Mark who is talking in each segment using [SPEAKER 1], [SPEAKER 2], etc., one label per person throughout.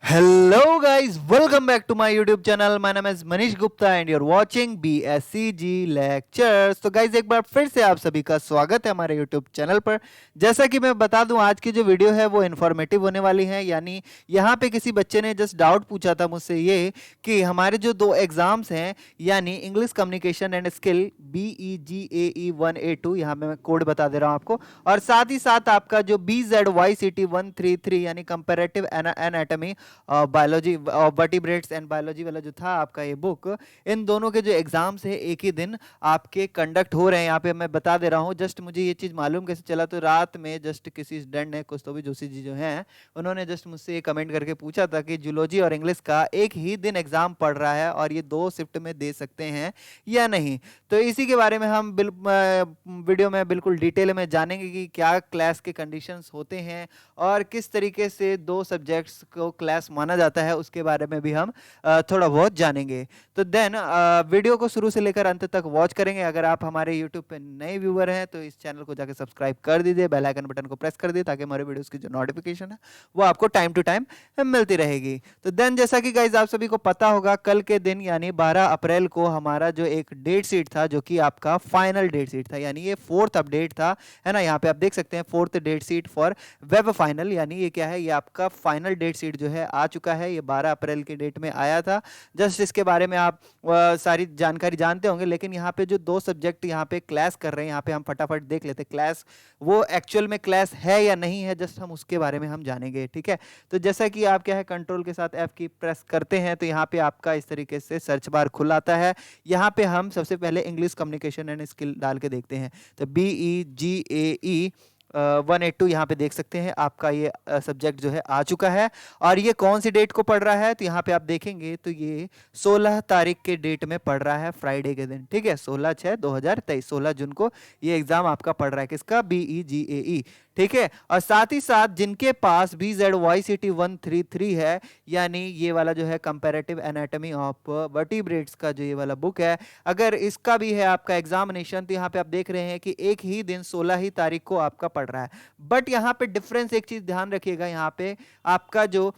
[SPEAKER 1] Hello guys, welcome back to my YouTube channel. My name is Manish Gupta and you're watching BSCG Lectures. तो guys एक बार फिर से आप सभी का स्वागत है हमारे YouTube चैनल पर। जैसा कि मैं बता दूं, आज की जो वीडियो है वो इन्फॉर्मेटिव होने वाली है। यानी यहाँ पे किसी बच्चे ने जस्ट डाउट पूछा था मुझसे ये कि हमारे जो दो एग्जाम्स हैं, यानी English communication and skill BEGAE 1A2, यहाँ पे मैं कोड बता दे रहा हूँ आपको, और साथ ही साथ आपका जो BZYCT 133 यानी comparative anatomy biology vertebrates and biology वाला जो था आपका ये बुक, इन दोनों के जो एग्जाम्स है एक ही दिन आपके कंडक्ट हो रहे हैं। यहाँ पे मैं बता दे रहा हूँ। जस्ट मुझे ये चीज़ मालूम कैसे चला, तो रात में जस्ट किसी स्टूडेंट ने, कुछ तो भी जोशी जी जो हैं, उन्होंने जस्ट मुझसे ये कमेंट करके पूछा था कि जूलॉजी और इंग्लिश का एक ही दिन एग्जाम पढ़ रहा है और ये 2 शिफ्ट में दे सकते हैं या नहीं। तो इसी के बारे में हम वीडियो में बिल्कुल डिटेल में जानेंगे कि क्या क्लास के कंडीशंस होते हैं और किस तरीके से 2 सब्जेक्ट्स को क्लास माना जाता है, उसके बारे में भी हम थोड़ा बहुत जानेंगे। तो देन वीडियो को शुरू से लेकर अंत तक वॉच करेंगे। अगर आप हमारे यूट्यूब पे नए व्यूअर हैं तो इस चैनल को जाकर सब्सक्राइब कर दीजिए, बेल आइकन बटन को प्रेस कर दीजिए ताकि हमारे वीडियोस की जो नोटिफिकेशन है वो आपको टाइम टू टाइम मिलती रहेगी। तो देन जैसा कि गाइज आप सभी को पता होगा, कल के दिन यानी 12 अप्रैल को हमारा जो एक डेट शीट था, जो कि आपका फाइनल डेट शीट था, यानी ये 4th अपडेट था, है ना। यहाँ पे आप देख सकते हैं 4th date sheet for web final, यानी ये क्या है, ये आपका फाइनल डेट शीट जो है आ चुका है। ये 12 अप्रैल के डेट में आया था। जस्ट इसके बारे में आप सारी जानकारी जानते होंगे, लेकिन यहाँ पे जो 2 सब्जेक्ट यहाँ पे क्लास कर रहे हैं, यहाँ पे हम फटाफट देख लेते हैं क्लास वो एक्चुअल में क्लास है या नहीं है, जस्ट हम उसके बारे में हम जानेंगे, ठीक है। तो जैसा कि आप क्या है, कंट्रोल के साथ F की प्रेस करते हैं तो यहाँ पे आपका इस तरीके से सर्च बार खुल आता है। यहाँ पे हम सबसे पहले इंग्लिश कम्युनिकेशन एंड स्किल डाल के देखते हैं, तो BEGAE 182 यहाँ पे देख सकते हैं आपका ये सब्जेक्ट जो है आ चुका है। और ये कौन सी डेट को पढ़ रहा है, तो यहाँ पे आप देखेंगे तो ये 16 तारीख के डेट में पढ़ रहा है, फ्राइडे के दिन, ठीक है। 16/6/2023, 16 जून को ये एग्जाम आपका पढ़ रहा है, किसका, BEGAE, ठीक है। और साथ ही साथ जिनके पास BZYCT 133 है, यानी ये वाला जो है कंपैरेटिव एनाटॉमी ऑफ वर्टिब्रेट्स का जो ये वाला बुक है, अगर इसका भी है आपका एग्जामिनेशन, तो यहाँ पे आप देख रहे हैं कि एक ही दिन 16 ही तारीख को आपका पढ़ रहा है। बट यहाँ पे डिफरेंस, एक चीज ध्यान रखिएगा, यहाँ पे आपका जो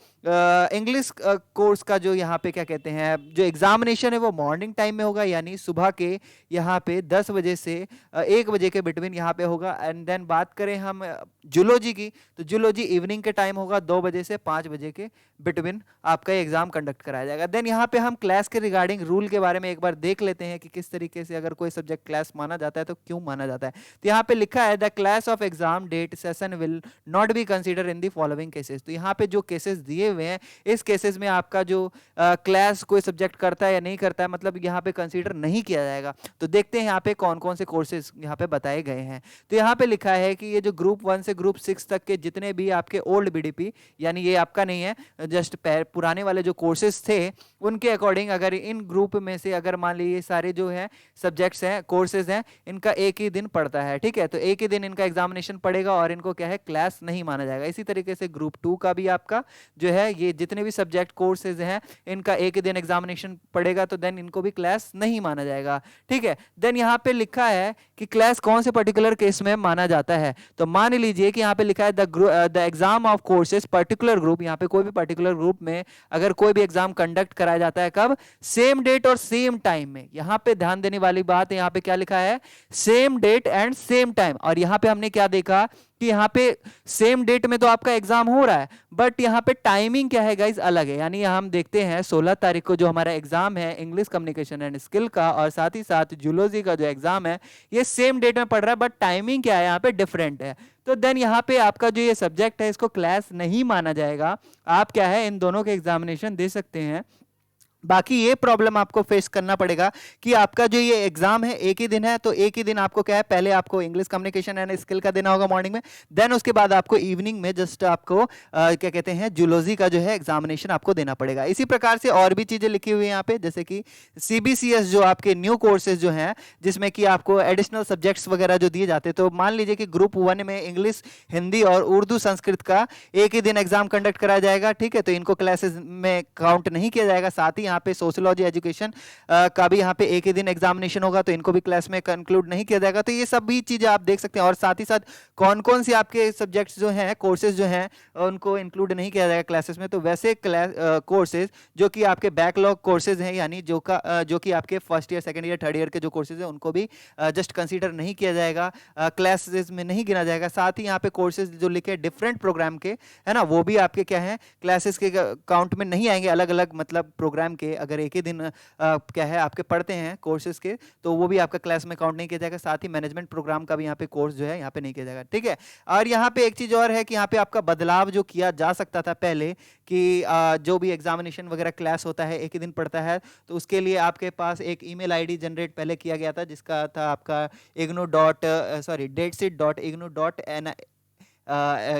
[SPEAKER 1] इंग्लिश कोर्स का जो यहाँ पे क्या कहते हैं, जो एग्जामिनेशन है वो मॉर्निंग टाइम में होगा, यानी सुबह के यहाँ पे 10 बजे से 1 बजे के बिटवीन यहाँ पे होगा। एंड देन बात करें हम जूलॉजी की, तो जूलॉजी इवनिंग के टाइम होगा, 2 बजे से 5 बजे के बिटवीन आपका एग्जाम कंडक्ट कराया जाएगा। देन यहाँ पे हम क्लास के रिगार्डिंग रूल के बारे में एक बार देख लेते हैं कि किस तरीके से अगर कोई सब्जेक्ट क्लास माना जाता है तो क्यों माना जाता है। तो यहाँ पे लिखा है, the class of exam date session will not be consider in the following cases. तो यहाँ पे जो केसेस दिए हुए हैं, इस केसेस में आपका जो क्लास कोई सब्जेक्ट करता है या नहीं करता है, मतलब यहाँ पे कंसीडर नहीं किया जाएगा। तो देखते हैं यहाँ पे कौन कौन से कोर्सेज यहाँ पे बताए गए हैं। तो यहाँ पे लिखा है कि ये जो ग्रुप 1 से ग्रुप 6 तक के जितने भी आपके ओल्ड BDP, यानी ये आपका नहीं है, जस्ट पुराने वाले जो कोर्सेज थे उनके अकॉर्डिंग, अगर इन ग्रुप में से अगर मान लीजिए सारे जो है सब्जेक्ट्स हैं, कोर्सेज हैं, इनका एक ही दिन पड़ता है, ठीक है। तो एक ही दिन इनका एग्जामिनेशन पड़ेगा और इनको क्या है, क्लास नहीं माना जाएगा। इसी तरीके से ग्रुप 2 का भी आपका जो है, ये जितने भी सब्जेक्ट कोर्सेज हैं, इनका एक ही दिन एग्जामिनेशन पड़ेगा, तो देन इनको भी क्लास नहीं माना जाएगा, ठीक है। देन यहाँ पे लिखा है कि क्लास कौन से पर्टिकुलर केस में माना जाता है। तो मान लीजिए कि यहाँ पे लिखा है the exam of courses particular group, यहाँ पे कोई भी पर्टिकुलर ग्रुप में अगर कोई भी एग्जाम कंडक्ट कराया जाता है, कब, सेम डेट और सेम टाइम में। यहाँ पे ध्यान देने वाली बात है, यहाँ पे क्या लिखा है, same date and same time. और यहाँ पे हमने क्या देखा कि यहाँ पे सेम डेट में तो आपका एग्जाम हो रहा है, बट यहाँ पे टाइमिंग क्या है गाइज, अलग है। यानी हम देखते हैं 16 तारीख को जो हमारा एग्जाम है इंग्लिश कम्युनिकेशन एंड स्किल का, और साथ ही साथ जूलॉजी का जो एग्जाम है ये सेम डेट में पड़ रहा है, बट टाइमिंग क्या है यहाँ पे डिफरेंट है। तो देन यहाँ पे आपका जो ये सब्जेक्ट है इसको क्लास नहीं माना जाएगा। आप क्या है, इन दोनों के एग्जामिनेशन दे सकते हैं। बाकी ये प्रॉब्लम आपको फेस करना पड़ेगा कि आपका जो ये एग्जाम है एक ही दिन है, तो एक ही दिन आपको क्या है, पहले आपको इंग्लिश कम्युनिकेशन एंड स्किल का देना होगा मॉर्निंग में, देन उसके बाद आपको इवनिंग में जस्ट आपको क्या कहते हैं, जूलॉजी का जो है एग्जामिनेशन आपको देना पड़ेगा। इसी प्रकार से और भी चीजें लिखी हुई है यहाँ पे, जैसे कि CBCS जो आपके न्यू कोर्सेज जो हैं, जिसमें कि आपको एडिशनल सब्जेक्ट्स वगैरह जो दिए जाते हैं। तो मान लीजिए कि ग्रुप 1 में इंग्लिश, हिंदी और उर्दू संस्कृत का एक ही दिन एग्जाम कंडक्ट कराया जाएगा, ठीक है। तो इनको क्लासेस में काउंट नहीं किया जाएगा। साथ ही यहाँ पे सोशियोलॉजी एजुकेशन का भी यहाँ पे एक ही दिन एग्जामिनेशन होगा, तो इनको भी क्लास में कंक्लूड नहीं किया जाएगा। तो ये सब भी चीज़ें आप देख सकते हैं, और साथ ही साथ कौन कौन सी आपके सब्जेक्ट्स जो हैं, कोर्सेज जो हैं, उनको इंक्लूड नहीं किया जाएगा क्लासेस में। तो वैसे कोर्सेज जो कि आपके बैकलॉग कोर्सेज हैं, यानी जो कि आपके first year, second year, third year के जो कोर्सेज हैं, उनको भी जस्ट कंसीडर नहीं किया जाएगा, क्लासेस में नहीं गिना जाएगा। साथ ही यहाँ पे कोर्सेज जो लिखे डिफरेंट प्रोग्राम के, है ना, वो भी आपके क्या है, क्लासेस के काउंट में नहीं आएंगे। अलग अलग मतलब प्रोग्राम के अगर एक ही दिन क्या है आपके पढ़ते हैं कोर्सेज के, तो वो भी आपका क्लास में काउंट नहीं किया जाएगा। साथ ही मैनेजमेंट प्रोग्राम का भी यहाँ पे कोर्स जो है यहाँ पे नहीं किया जाएगा, ठीक है। और यहाँ पे एक चीज और है कि यहाँ पे आपका बदलाव जो किया जा सकता था पहले कि जो भी एग्जामिनेशन वगैरह क्लास होता है एक ही दिन पढ़ता है, तो उसके लिए आपके पास एक ईमेल आईडी जनरेट पहले किया गया था, जिसका था आपका datesit.ignou.in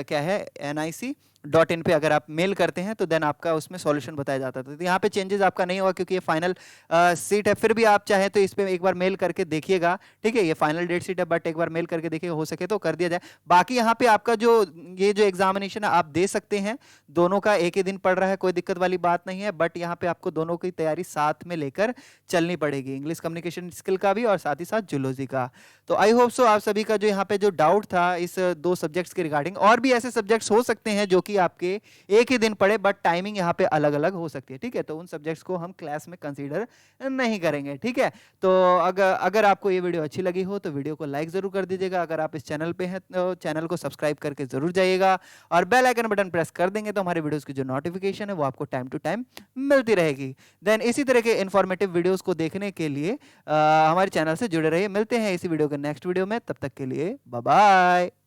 [SPEAKER 1] क्या है nic.in पे अगर आप मेल करते हैं तो देन आपका उसमें सॉल्यूशन बताया जाता था। तो यहाँ पे चेंजेस आपका नहीं होगा क्योंकि ये फाइनल सीट है। फिर भी आप चाहे तो इस पे एक बार मेल करके देखिएगा, ठीक है। ये फाइनल डेट सीट है, बट एक बार मेल करके देखिएगा, हो सके तो कर दिया जाए। बाकी यहाँ पे आपका जो ये जो एग्जामिनेशन है आप दे सकते हैं, दोनों का एक ही दिन पड़ रहा है, कोई दिक्कत वाली बात नहीं है। बट यहाँ पे आपको दोनों की तैयारी साथ में लेकर चलनी पड़ेगी, इंग्लिश कम्युनिकेशन स्किल का भी और साथ ही साथ जूलॉजी का। तो आई होप सो आप सभी का जो यहाँ पे जो डाउट था इस दो सब्जेक्ट्स के रिगार्डिंग, और भी ऐसे सब्जेक्ट्स हो सकते हैं जो कि आपके एक ही दिन पढ़े बट टाइमिंग यहाँ पे अलग अलग हो सकती है, ठीक है। तो उन सब्जेक्ट्स को हम क्लास में कंसीडर नहीं करेंगे, ठीक है। तो अगर आपको ये वीडियो अच्छी लगी हो तो वीडियो को लाइक जरूर कर दीजिएगा। अगर आप इस चैनल पे हैं तो चैनल को सब्सक्राइब करके जरूर जाइएगा, और बेल आइकन बटन प्रेस कर देंगे तो हमारे वीडियोस की जो नोटिफिकेशन है वो आपको टाइम टू टाइम मिलती रहेगी। देन इसी तरह के इन्फॉर्मेटिव वीडियोस को देखने के लिए हमारे चैनल से जुड़े रहिए। मिलते हैं इसी वीडियो के नेक्स्ट वीडियो में, तब तक के लिए बाय बाय।